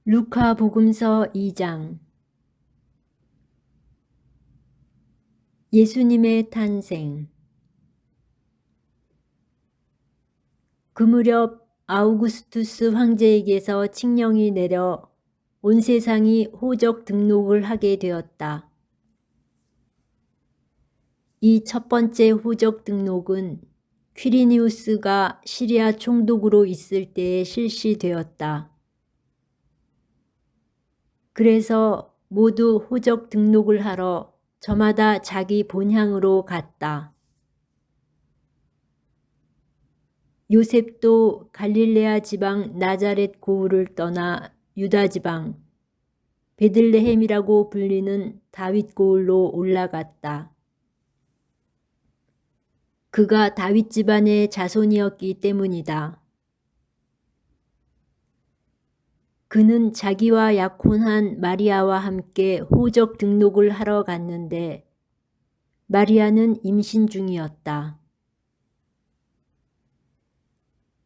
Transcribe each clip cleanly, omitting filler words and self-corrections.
루카복음서 2장. 예수님의 탄생. 그 무렵 아우구스투스 황제에게서 칙령이 내려 온 세상이 호적 등록을 하게 되었다. 이 첫 번째 호적 등록은 퀴리니우스가 시리아 총독으로 있을 때에 실시되었다. 그래서 모두 호적 등록을 하러 저마다 자기 본향으로 갔다. 요셉도 갈릴레아 지방 나자렛 고을을 떠나 유다 지방 베들레헴이라고 불리는 다윗 고을로 올라갔다. 그가 다윗 집안의 자손이었기 때문이다. 그는 자기와 약혼한 마리아와 함께 호적 등록을 하러 갔는데 마리아는 임신 중이었다.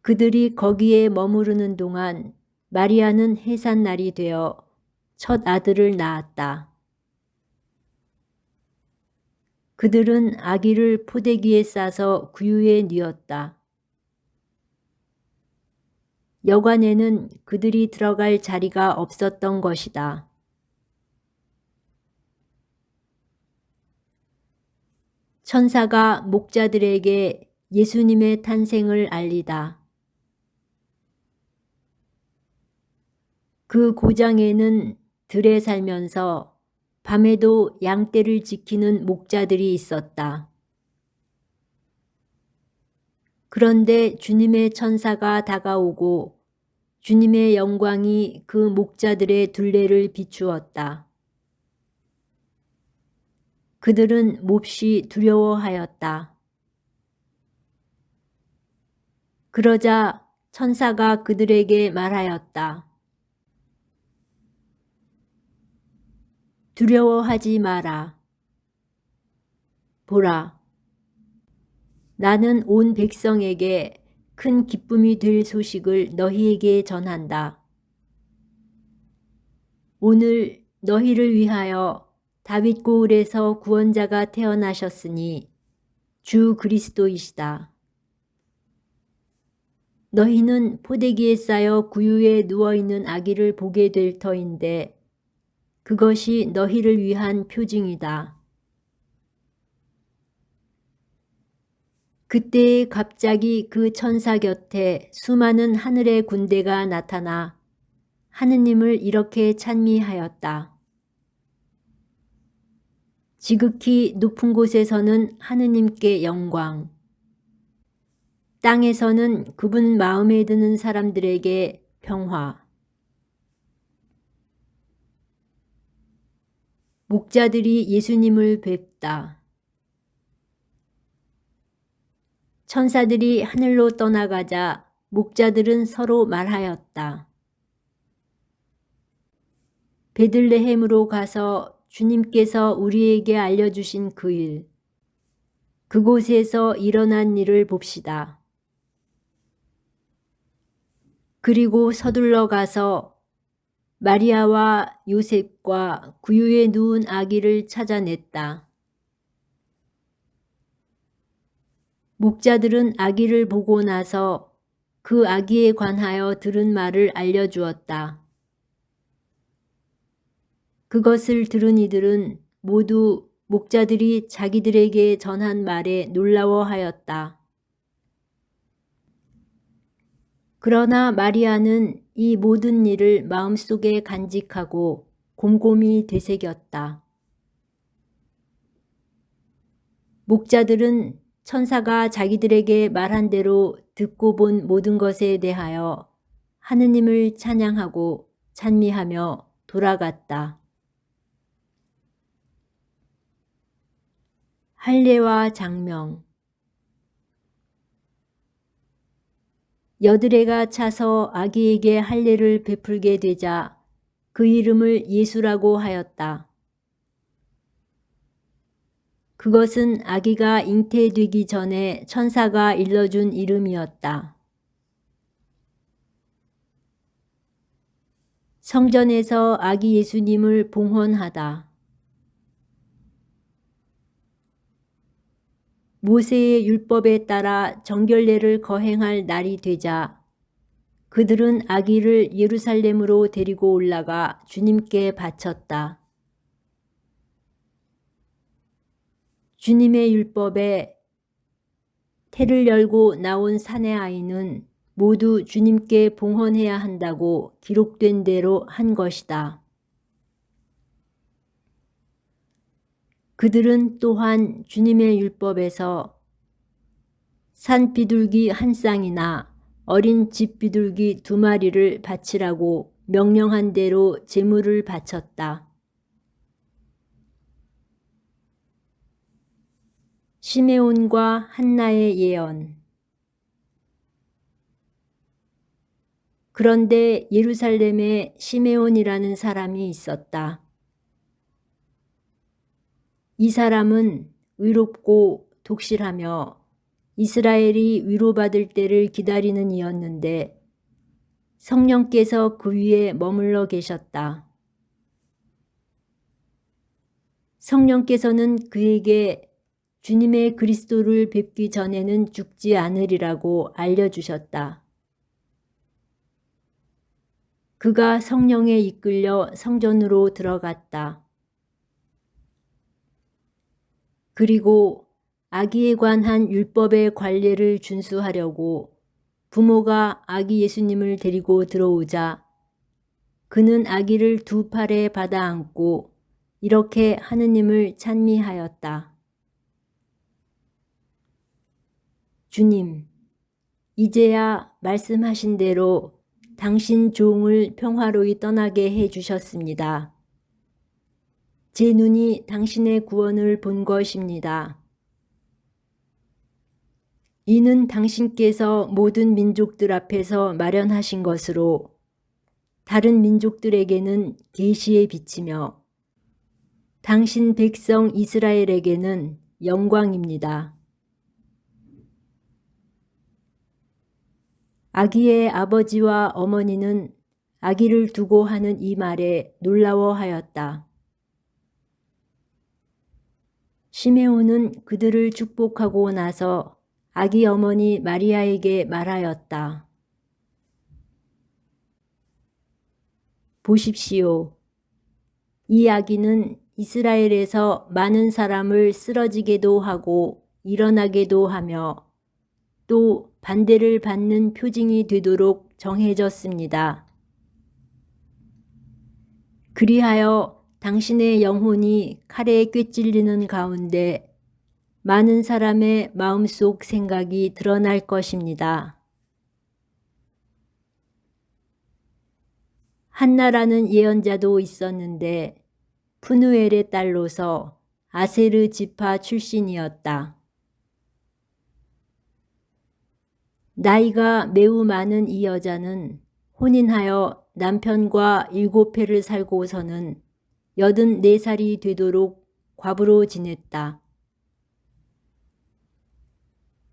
그들이 거기에 머무르는 동안 마리아는 해산날이 되어 첫 아들을 낳았다. 그들은 아기를 포대기에 싸서 구유에 뉘었다. 여관에는 그들이 들어갈 자리가 없었던 것이다. 천사가 목자들에게 예수님의 탄생을 알리다. 그 고장에는 들에 살면서 밤에도 양떼를 지키는 목자들이 있었다. 그런데 주님의 천사가 다가오고 주님의 영광이 그 목자들의 둘레를 비추었다. 그들은 몹시 두려워하였다. 그러자 천사가 그들에게 말하였다. 두려워하지 마라. 보라, 나는 온 백성에게 큰 기쁨이 될 소식을 너희에게 전한다. 오늘 너희를 위하여 다윗 고을에서 구원자가 태어나셨으니 주 그리스도이시다. 너희는 포대기에 쌓여 구유에 누워있는 아기를 보게 될 터인데 그것이 너희를 위한 표징이다. 그때에 갑자기 그 천사 곁에 수많은 하늘의 군대가 나타나 하느님을 이렇게 찬미하였다. 지극히 높은 곳에서는 하느님께 영광, 땅에서는 그분 마음에 드는 사람들에게 평화. 목자들이 예수님을 뵙다. 천사들이 하늘로 떠나가자 목자들은 서로 말하였다. 베들레헴으로 가서 주님께서 우리에게 알려주신 그 일, 그곳에서 일어난 일을 봅시다. 그리고 서둘러 가서 마리아와 요셉과 구유에 누운 아기를 찾아냈다. 목자들은 아기를 보고 나서 그 아기에 관하여 들은 말을 알려주었다. 그것을 들은 이들은 모두 목자들이 자기들에게 전한 말에 놀라워하였다. 그러나 마리아는 이 모든 일을 마음속에 간직하고 곰곰이 되새겼다. 목자들은 천사가 자기들에게 말한 대로 듣고 본 모든 것에 대하여 하느님을 찬양하고 찬미하며 돌아갔다. 할례와 장명. 여드레가 차서 아기에게 할례를 베풀게 되자 그 이름을 예수라고 하였다. 그것은 아기가 잉태되기 전에 천사가 일러준 이름이었다. 성전에서 아기 예수님을 봉헌하다. 모세의 율법에 따라 정결례를 거행할 날이 되자 그들은 아기를 예루살렘으로 데리고 올라가 주님께 바쳤다. 주님의 율법에 태를 열고 나온 사내 아이는 모두 주님께 봉헌해야 한다고 기록된 대로 한 것이다. 그들은 또한 주님의 율법에서 산 비둘기 한 쌍이나 어린 집 비둘기 2마리를 바치라고 명령한 대로 제물을 바쳤다. 시메온과 한나의 예언. 그런데 예루살렘에 시메온이라는 사람이 있었다. 이 사람은 의롭고 독실하며 이스라엘이 위로받을 때를 기다리는 이였는데 성령께서 그 위에 머물러 계셨다. 성령께서는 그에게 주님의 그리스도를 뵙기 전에는 죽지 않으리라고 알려주셨다. 그가 성령에 이끌려 성전으로 들어갔다. 그리고 아기에 관한 율법의 관례를 준수하려고 부모가 아기 예수님을 데리고 들어오자 그는 아기를 2팔에 받아 안고 이렇게 하느님을 찬미하였다. 주님, 이제야 말씀하신 대로 당신 종을 평화로이 떠나게 해 주셨습니다. 제 눈이 당신의 구원을 본 것입니다. 이는 당신께서 모든 민족들 앞에서 마련하신 것으로 다른 민족들에게는 계시의 빛이며 당신 백성 이스라엘에게는 영광입니다. 아기의 아버지와 어머니는 아기를 두고 하는 이 말에 놀라워하였다. 시메온은 그들을 축복하고 나서 아기 어머니 마리아에게 말하였다. 보십시오. 이 아기는 이스라엘에서 많은 사람을 쓰러지게도 하고 일어나게도 하며 또 반대를 받는 표징이 되도록 정해졌습니다. 그리하여 당신의 영혼이 칼에 꿰찔리는 가운데 많은 사람의 마음속 생각이 드러날 것입니다. 한나라는 예언자도 있었는데 푸누엘의 딸로서 아세르 지파 출신이었다. 나이가 매우 많은 이 여자는 혼인하여 남편과 7해를 살고서는 84살이 되도록 과부로 지냈다.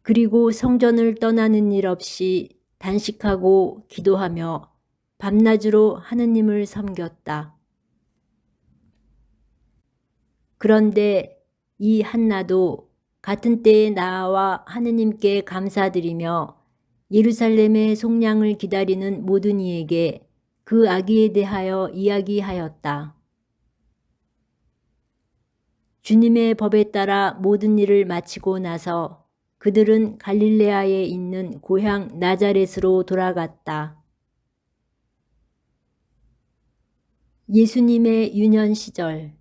그리고 성전을 떠나는 일 없이 단식하고 기도하며 밤낮으로 하느님을 섬겼다. 그런데 이 한나도 같은 때에 나와 하느님께 감사드리며 예루살렘의 속량을 기다리는 모든 이에게 그 아기에 대하여 이야기하였다. 주님의 법에 따라 모든 일을 마치고 나서 그들은 갈릴레아에 있는 고향 나자렛으로 돌아갔다. 예수님의 유년 시절.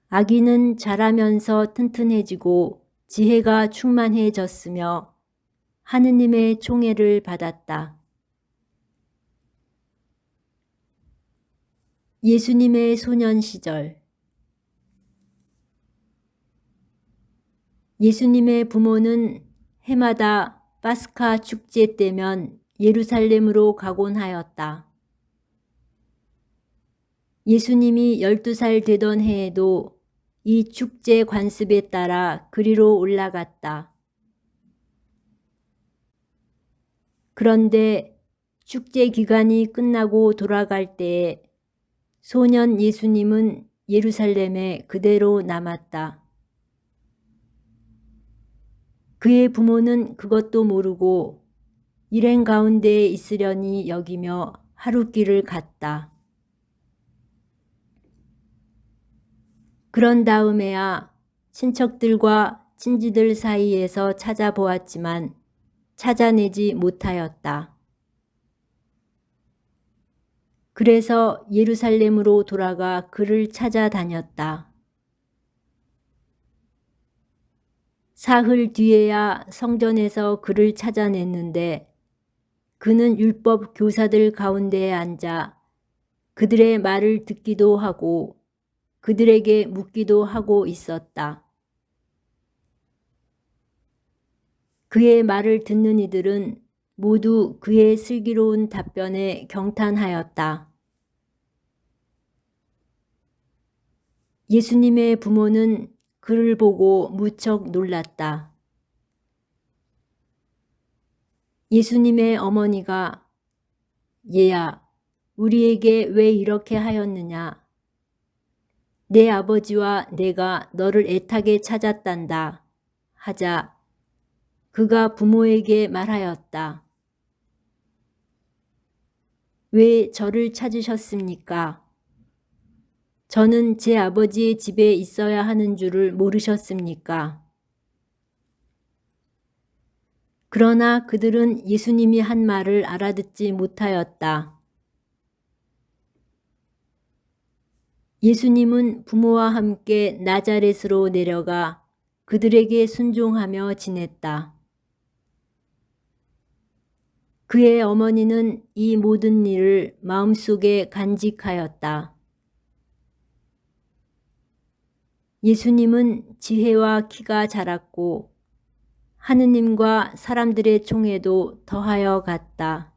아기는 자라면서 튼튼해지고 지혜가 충만해졌으며 하느님의 총애를 받았다. 예수님의 소년 시절. 예수님의 부모는 해마다 파스카 축제 때면 예루살렘으로 가곤 하였다. 예수님이 12살 되던 해에도 이 축제 관습에 따라 그리로 올라갔다. 그런데 축제 기간이 끝나고 돌아갈 때에 소년 예수님은 예루살렘에 그대로 남았다. 그의 부모는 그것도 모르고 일행 가운데에 있으려니 여기며 하룻길을 갔다. 그런 다음에야 친척들과 친지들 사이에서 찾아보았지만 찾아내지 못하였다. 그래서 예루살렘으로 돌아가 그를 찾아다녔다. 사흘 뒤에야 성전에서 그를 찾아냈는데 그는 율법 교사들 가운데에 앉아 그들의 말을 듣기도 하고 그들에게 묻기도 하고 있었다. 그의 말을 듣는 이들은 모두 그의 슬기로운 답변에 경탄하였다. 예수님의 부모는 그를 보고 무척 놀랐다. 예수님의 어머니가 얘야, 우리에게 왜 이렇게 하였느냐? 내 아버지와 내가 너를 애타게 찾았단다 하자 그가 부모에게 말하였다. 왜 저를 찾으셨습니까? 저는 제 아버지의 집에 있어야 하는 줄을 모르셨습니까? 그러나 그들은 예수님이 한 말을 알아듣지 못하였다. 예수님은 부모와 함께 나자렛으로 내려가 그들에게 순종하며 지냈다. 그의 어머니는 이 모든 일을 마음속에 간직하였다. 예수님은 지혜와 키가 자랐고 하느님과 사람들의 총에도 더하여 갔다.